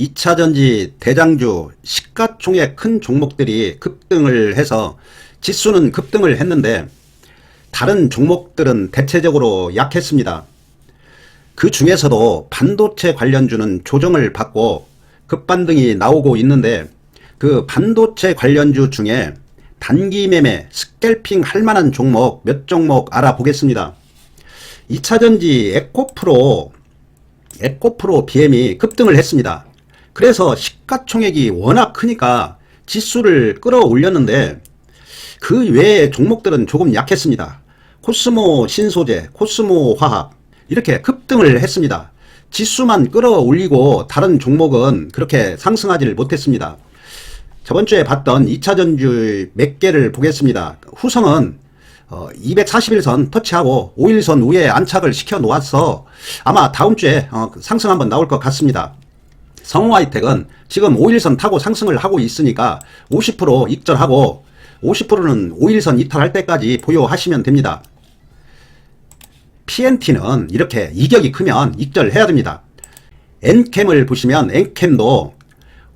2차전지 대장주 시가총액 큰 종목들이 급등을 해서 지수는 급등을 했는데 다른 종목들은 대체적으로 약했습니다. 그 중에서도 반도체 관련주는 조정을 받고 급반등이 나오고 있는데 그 반도체 관련주 중에 단기 매매, 스캘핑 할 만한 종목 몇 종목 알아보겠습니다. 2차전지 에코프로 BM이 급등을 했습니다. 그래서 시가총액이 워낙 크니까 지수를 끌어올렸는데 그 외의 종목들은 조금 약했습니다. 코스모 신소재, 코스모 화학 이렇게 급등을 했습니다. 지수만 끌어올리고 다른 종목은 그렇게 상승하지를 못했습니다. 저번주에 봤던 2차전주 몇 개를 보겠습니다. 후성은 241선 터치하고 5일선 위에 안착을 시켜 놓았어 아마 다음주에 상승 한번 나올 것 같습니다. 성우하이텍은 지금 5일선 타고 상승을 하고 있으니까 50% 익절하고 50%는 5일선 이탈할 때까지 보유하시면 됩니다. PNT는 이렇게 이격이 크면 익절해야 됩니다. 엔캠을 보시면 엔캠도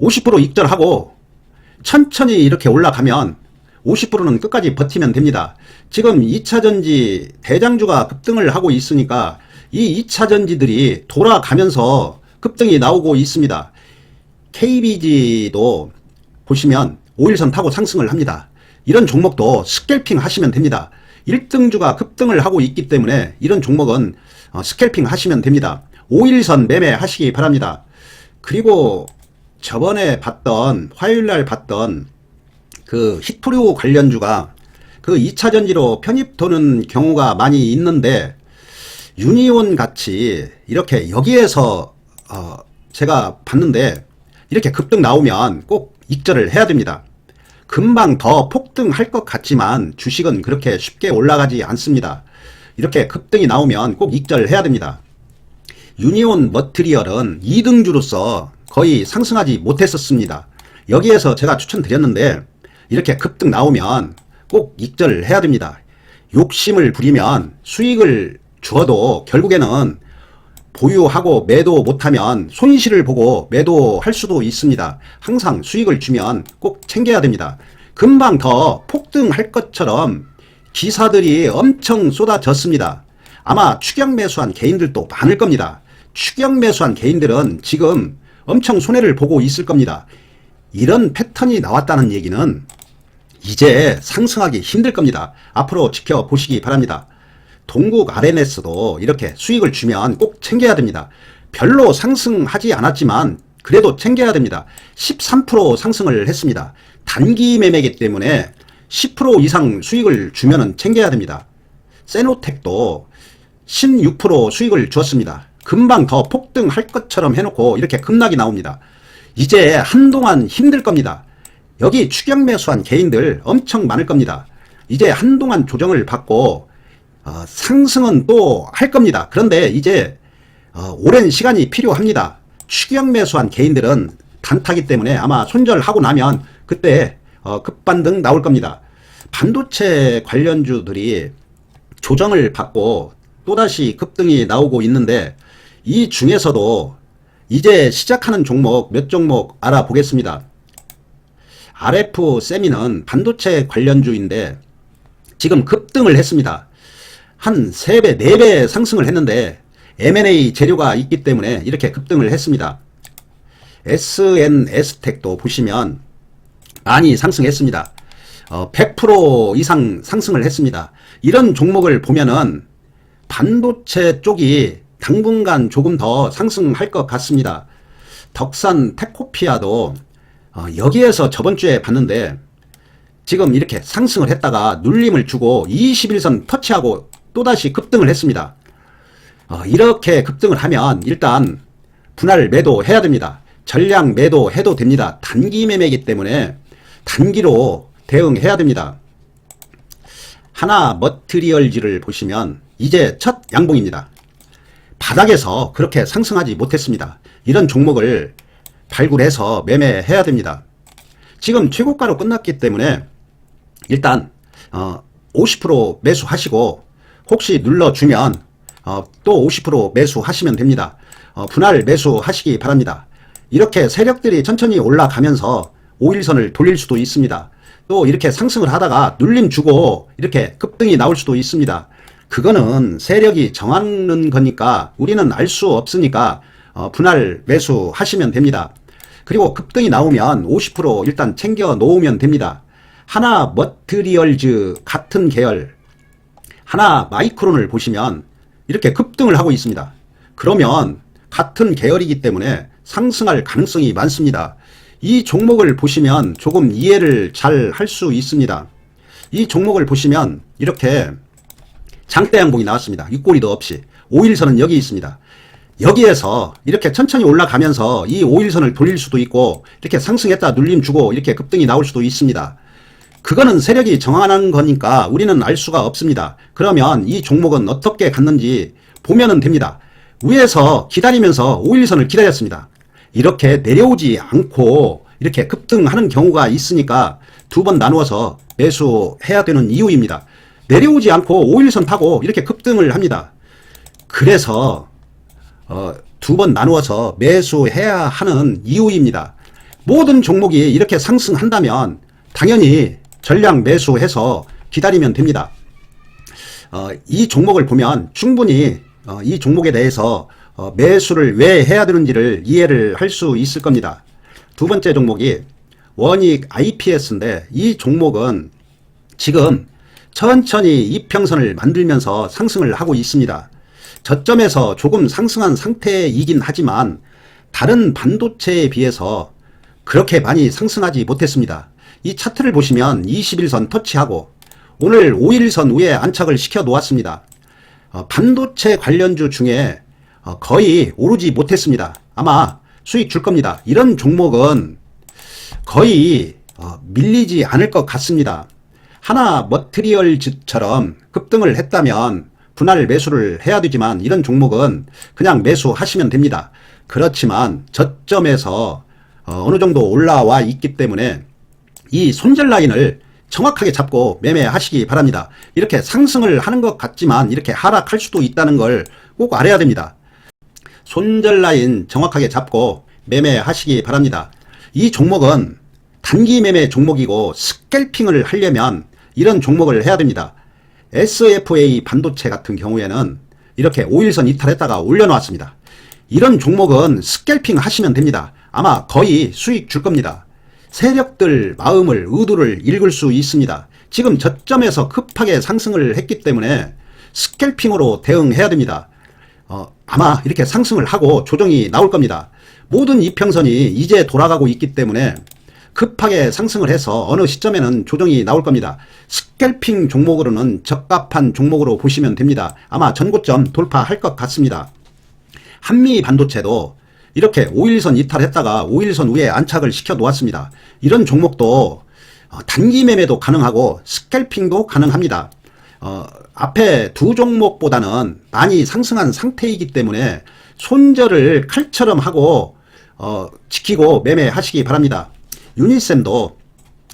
50% 익절하고 천천히 이렇게 올라가면 50%는 끝까지 버티면 됩니다. 지금 2차전지 대장주가 급등을 하고 있으니까 이 2차전지들이 돌아가면서 급등이 나오고 있습니다. KBG도 보시면 5일선 타고 상승을 합니다. 이런 종목도 스캘핑 하시면 됩니다. 1등주가 급등을 하고 있기 때문에 이런 종목은 스캘핑 하시면 됩니다. 5일선 매매 하시기 바랍니다. 그리고 저번에 봤던 화요일날 봤던 그 히토류 관련주가 그 2차전지로 편입 도는 경우가 많이 있는데 유니온 같이 이렇게 여기에서 제가 봤는데 이렇게 급등 나오면 꼭 익절을 해야 됩니다. 금방 더 폭등할 것 같지만 주식은 그렇게 쉽게 올라가지 않습니다. 이렇게 급등이 나오면 꼭 익절을 해야 됩니다. 유니온 머티리얼은 2등주로서 거의 상승하지 못했었습니다. 여기에서 제가 추천드렸는데 이렇게 급등 나오면 꼭 익절을 해야 됩니다. 욕심을 부리면 수익을 주어도 결국에는 보유하고 매도 못하면 손실을 보고 매도할 수도 있습니다. 항상 수익을 주면 꼭 챙겨야 됩니다. 금방 더 폭등할 것처럼 기사들이 엄청 쏟아졌습니다. 아마 추격 매수한 개인들도 많을 겁니다. 추격 매수한 개인들은 지금 엄청 손해를 보고 있을 겁니다. 이런 패턴이 나왔다는 얘기는 이제 상승하기 힘들 겁니다. 앞으로 지켜보시기 바랍니다. 동국 RNS도 이렇게 수익을 주면 꼭 챙겨야 됩니다. 별로 상승하지 않았지만 그래도 챙겨야 됩니다. 13% 상승을 했습니다. 단기 매매이기 때문에 10% 이상 수익을 주면 챙겨야 됩니다. 세노텍도 16% 수익을 주었습니다. 금방 더 폭등할 것처럼 해놓고 이렇게 급락이 나옵니다. 이제 한동안 힘들 겁니다. 여기 추격 매수한 개인들 엄청 많을 겁니다. 이제 한동안 조정을 받고 상승은 또 할 겁니다. 그런데 이제 오랜 시간이 필요합니다. 추격 매수한 개인들은 단타기 때문에 아마 손절하고 나면 그때 급반등 나올 겁니다. 반도체 관련주들이 조정을 받고 또다시 급등이 나오고 있는데 이 중에서도 이제 시작하는 종목 몇 종목 알아보겠습니다. RF 세미는 반도체 관련주인데 지금 급등을 했습니다. 한 3배, 4배 상승을 했는데 M&A 재료가 있기 때문에 이렇게 급등을 했습니다. SNS텍도 보시면 많이 상승했습니다. 100% 이상 상승을 했습니다. 이런 종목을 보면은 반도체 쪽이 당분간 조금 더 상승할 것 같습니다. 덕산 테코피아도 여기에서 저번주에 봤는데 지금 이렇게 상승을 했다가 눌림을 주고 21선 터치하고 또다시 급등을 했습니다. 이렇게 급등을 하면 일단 분할 매도해야 됩니다. 전량 매도해도 됩니다. 단기 매매이기 때문에 단기로 대응해야 됩니다. 하나 머티리얼즈를 보시면 이제 첫 양봉입니다. 바닥에서 그렇게 상승하지 못했습니다. 이런 종목을 발굴해서 매매해야 됩니다. 지금 최고가로 끝났기 때문에 일단 50% 매수하시고 혹시 눌러주면 또 50% 매수하시면 됩니다. 분할 매수하시기 바랍니다. 이렇게 세력들이 천천히 올라가면서 5일선을 돌릴 수도 있습니다. 또 이렇게 상승을 하다가 눌림 주고 이렇게 급등이 나올 수도 있습니다. 그거는 세력이 정하는 거니까 우리는 알 수 없으니까 분할 매수 하시면 됩니다. 그리고 급등이 나오면 50% 일단 챙겨 놓으면 됩니다. 하나 머트리얼즈 같은 계열 하나 마이크론을 보시면 이렇게 급등을 하고 있습니다. 그러면 같은 계열이기 때문에 상승할 가능성이 많습니다. 이 종목을 보시면 조금 이해를 잘 할 수 있습니다. 이 종목을 보시면 이렇게 장대 양봉이 나왔습니다. 윗꼬리도 없이 5일선은 여기 있습니다. 여기에서 이렇게 천천히 올라가면서 이 5일선을 돌릴 수도 있고 이렇게 상승했다 눌림 주고 이렇게 급등이 나올 수도 있습니다. 그거는 세력이 정하는 거니까 우리는 알 수가 없습니다. 그러면 이 종목은 어떻게 갔는지 보면은 됩니다. 위에서 기다리면서 5일선을 기다렸습니다. 이렇게 내려오지 않고 이렇게 급등하는 경우가 있으니까 두 번 나누어서 매수해야 되는 이유입니다. 내려오지 않고 5일선 타고 이렇게 급등을 합니다. 그래서 두 번 나누어서 매수해야 하는 이유입니다. 모든 종목이 이렇게 상승한다면 당연히 전량 매수해서 기다리면 됩니다. 이 종목을 보면 충분히 이 종목에 대해서 매수를 왜 해야 되는지를 이해를 할 수 있을 겁니다. 두 번째 종목이 원익 IPS인데 이 종목은 지금 천천히 이평선을 만들면서 상승을 하고 있습니다. 저점에서 조금 상승한 상태이긴 하지만 다른 반도체에 비해서 그렇게 많이 상승하지 못했습니다. 이 차트를 보시면 21선 터치하고 오늘 5일선 위에 안착을 시켜 놓았습니다. 반도체 관련주 중에 거의 오르지 못했습니다. 아마 수익 줄 겁니다. 이런 종목은 거의 밀리지 않을 것 같습니다. 하나 머트리얼즈처럼 급등을 했다면 분할 매수를 해야 되지만 이런 종목은 그냥 매수하시면 됩니다. 그렇지만 저점에서 어느 정도 올라와 있기 때문에 이 손절 라인을 정확하게 잡고 매매하시기 바랍니다. 이렇게 상승을 하는 것 같지만 이렇게 하락할 수도 있다는 걸 꼭 알아야 됩니다. 손절 라인 정확하게 잡고 매매하시기 바랍니다. 이 종목은 단기 매매 종목이고 스캘핑을 하려면 이런 종목을 해야 됩니다. SFA 반도체 같은 경우에는 이렇게 5일선 이탈했다가 올려놓았습니다. 이런 종목은 스캘핑 하시면 됩니다. 아마 거의 수익 줄 겁니다. 세력들 마음을 의도를 읽을 수 있습니다. 지금 저점에서 급하게 상승을 했기 때문에 스캘핑으로 대응해야 됩니다. 아마 이렇게 상승을 하고 조정이 나올 겁니다. 모든 이평선이 이제 돌아가고 있기 때문에 급하게 상승을 해서 어느 시점에는 조정이 나올 겁니다. 스캘핑 종목으로는 적합한 종목으로 보시면 됩니다. 아마 전고점 돌파할 것 같습니다. 한미 반도체도 이렇게 5일선 이탈했다가 5일선 위에 안착을 시켜 놓았습니다. 이런 종목도 단기 매매도 가능하고 스캘핑도 가능합니다. 앞에 두 종목보다는 많이 상승한 상태이기 때문에 손절을 칼처럼 하고 지키고 매매하시기 바랍니다. 유니셈도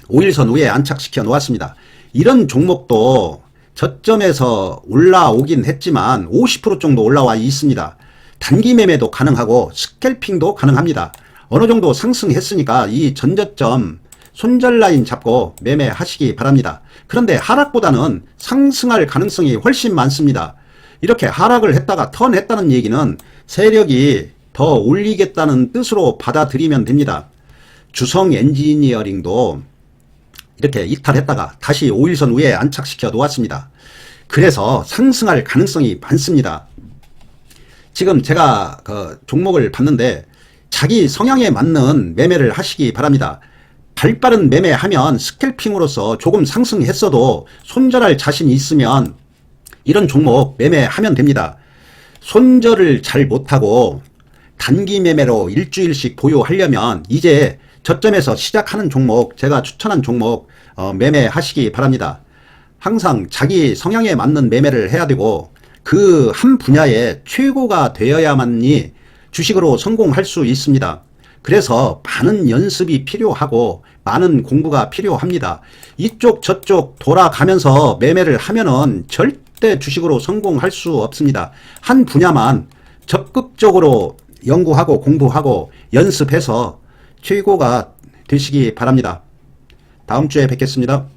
5일선 위에 안착시켜 놓았습니다. 이런 종목도 저점에서 올라오긴 했지만 50% 정도 올라와 있습니다. 단기 매매도 가능하고 스캘핑도 가능합니다. 어느 정도 상승했으니까 이 전저점 손절 라인 잡고 매매하시기 바랍니다. 그런데 하락보다는 상승할 가능성이 훨씬 많습니다. 이렇게 하락을 했다가 턴했다는 얘기는 세력이 더 올리겠다는 뜻으로 받아들이면 됩니다. 주성 엔지니어링도 이렇게 이탈했다가 다시 5일선 위에 안착시켜 놓았습니다. 그래서 상승할 가능성이 많습니다. 지금 제가 그 종목을 봤는데 자기 성향에 맞는 매매를 하시기 바랍니다. 발빠른 매매하면 스캘핑으로서 조금 상승했어도 손절할 자신이 있으면 이런 종목 매매하면 됩니다. 손절을 잘 못하고 단기 매매로 일주일씩 보유하려면 이제 저점에서 시작하는 종목, 제가 추천한 종목 매매하시기 바랍니다. 항상 자기 성향에 맞는 매매를 해야 되고 그 한 분야에 최고가 되어야만이 주식으로 성공할 수 있습니다. 그래서 많은 연습이 필요하고 많은 공부가 필요합니다. 이쪽 저쪽 돌아가면서 매매를 하면은 절대 주식으로 성공할 수 없습니다. 한 분야만 적극적으로 연구하고 공부하고 연습해서 최고가 되시기 바랍니다. 다음 주에 뵙겠습니다.